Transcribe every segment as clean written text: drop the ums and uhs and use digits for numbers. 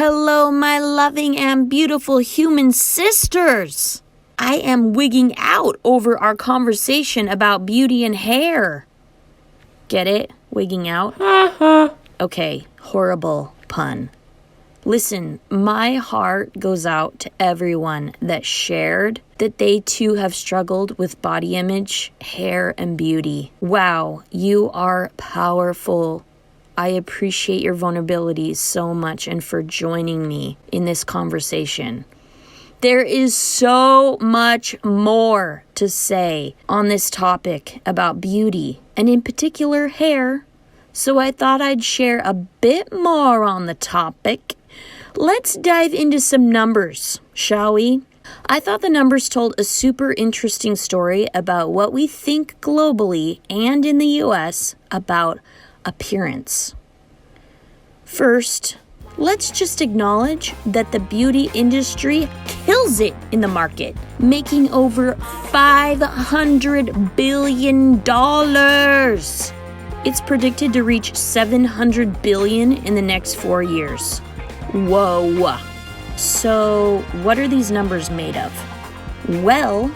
Hello, my loving and beautiful human sisters. I am wigging out over our conversation about beauty and hair. Get it? Wigging out? Okay, horrible pun. Listen, my heart goes out to everyone that shared that they too have struggled with body image, hair, and beauty. Wow, you are powerful. I appreciate your vulnerabilities so much and for joining me in this conversation. There is so much more to say on this topic about beauty, and in particular hair, so I thought I'd share a bit more on the topic. Let's dive into some numbers, shall we? I thought the numbers told a super interesting story about what we think globally and in the US about appearance. First, let's just acknowledge that the beauty industry kills it in the market, making over $500 billion. It's predicted to reach $700 billion in the next 4 years. Whoa. So, what are these numbers made of? Well,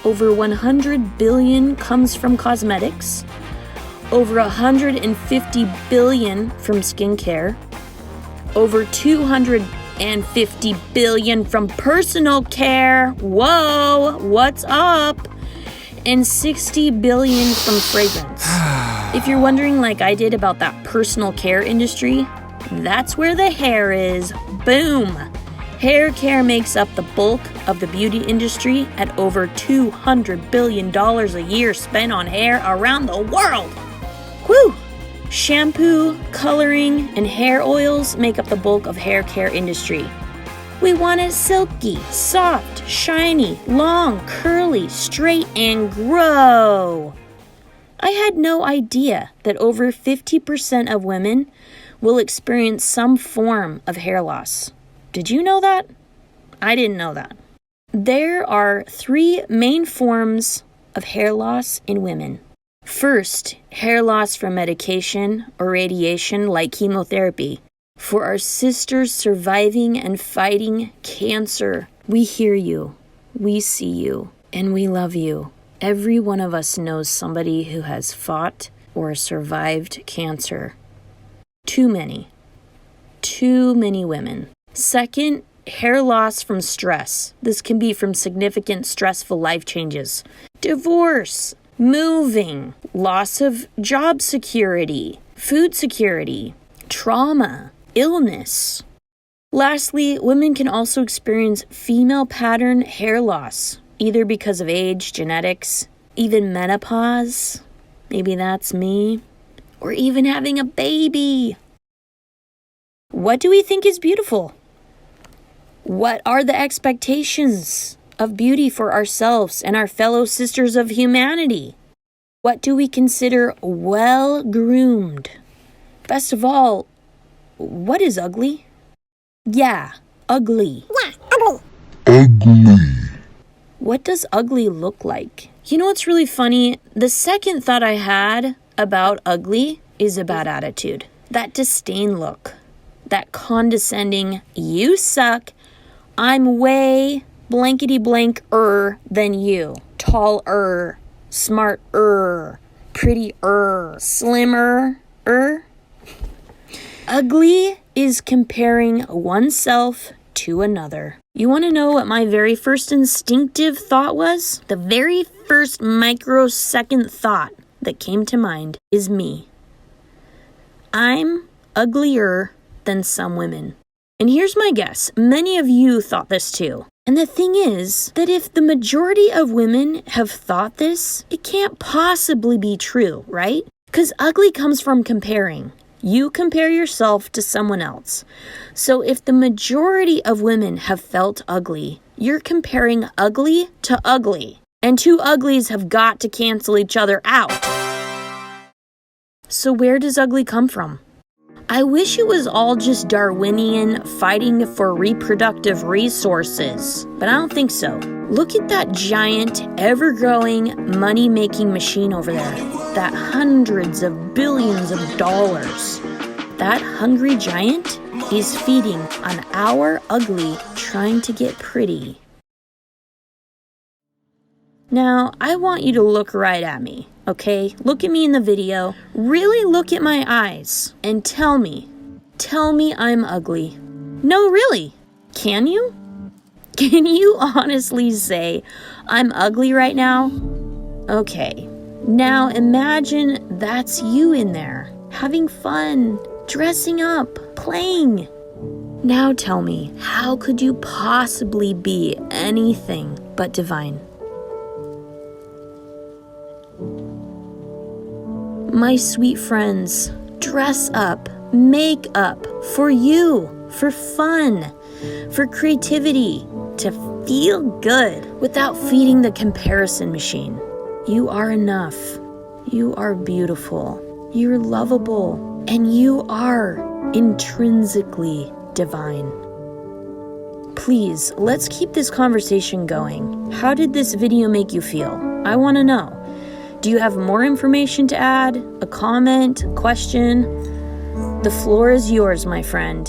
over $100 billion comes from cosmetics, over $150 billion from skincare, over $250 billion from personal care. Whoa, what's up? And $60 billion from fragrance. If you're wondering like I did about that personal care industry, that's where the hair is. Boom! Hair care makes up the bulk of the beauty industry at over $200 billion a year spent on hair around the world. Whew! Shampoo, coloring, and hair oils make up the bulk of hair care industry. We want it silky, soft, shiny, long, curly, straight, and grow. I had no idea that over 50% of women will experience some form of hair loss. Did you know that? I didn't know that. There are 3 main forms of hair loss in women. First, hair loss from medication or radiation like chemotherapy. For our sisters surviving and fighting cancer, we hear you, we see you, and we love you. Every one of us knows somebody who has fought or survived cancer. Too many women. Second, hair loss from stress. This can be from significant stressful life changes. Divorce, moving, loss of job security, food security, trauma, illness. Lastly, women can also experience female pattern hair loss, either because of age, genetics, even menopause, maybe that's me, or even having a baby. What do we think is beautiful? What are the expectations of beauty for ourselves and our fellow sisters of humanity? What do we consider well-groomed? Best of all, what is ugly? Yeah, ugly. Ugly. What does ugly look like? You know what's really funny? The second thought I had about ugly is a bad attitude. That disdain look. That condescending, you suck, I'm way blankety-blank-er than you. Tall-er, smart-er, pretty-er, slimmer-er. Ugly is comparing oneself to another. You want to know what my very first instinctive thought was? The very first microsecond thought that came to mind is me. I'm uglier than some women. And here's my guess. Many of you thought this too. And the thing is that if the majority of women have thought this, it can't possibly be true, right? Because ugly comes from comparing. You compare yourself to someone else. So if the majority of women have felt ugly, you're comparing ugly to ugly. And two uglies have got to cancel each other out. So where does ugly come from? I wish it was all just Darwinian fighting for reproductive resources, but I don't think so. Look at that giant, ever-growing, money-making machine over there. That hundreds of billions of dollars. That hungry giant is feeding on our ugly trying to get pretty. Now, I want you to look right at me, okay? Look at me in the video. Really look at my eyes and tell me I'm ugly. No, really. Can you? Can you honestly say I'm ugly right now? Okay. Now imagine that's you in there, having fun, dressing up, playing. Now tell me, how could you possibly be anything but divine? My sweet friends, dress up, make up for you, for fun, for creativity, to feel good without feeding the comparison machine. You are enough. You are beautiful. You're lovable. And you are intrinsically divine. Please, let's keep this conversation going. How did this video make you feel? I want to know. Do you have more information to add? A comment? Question? The floor is yours, my friend.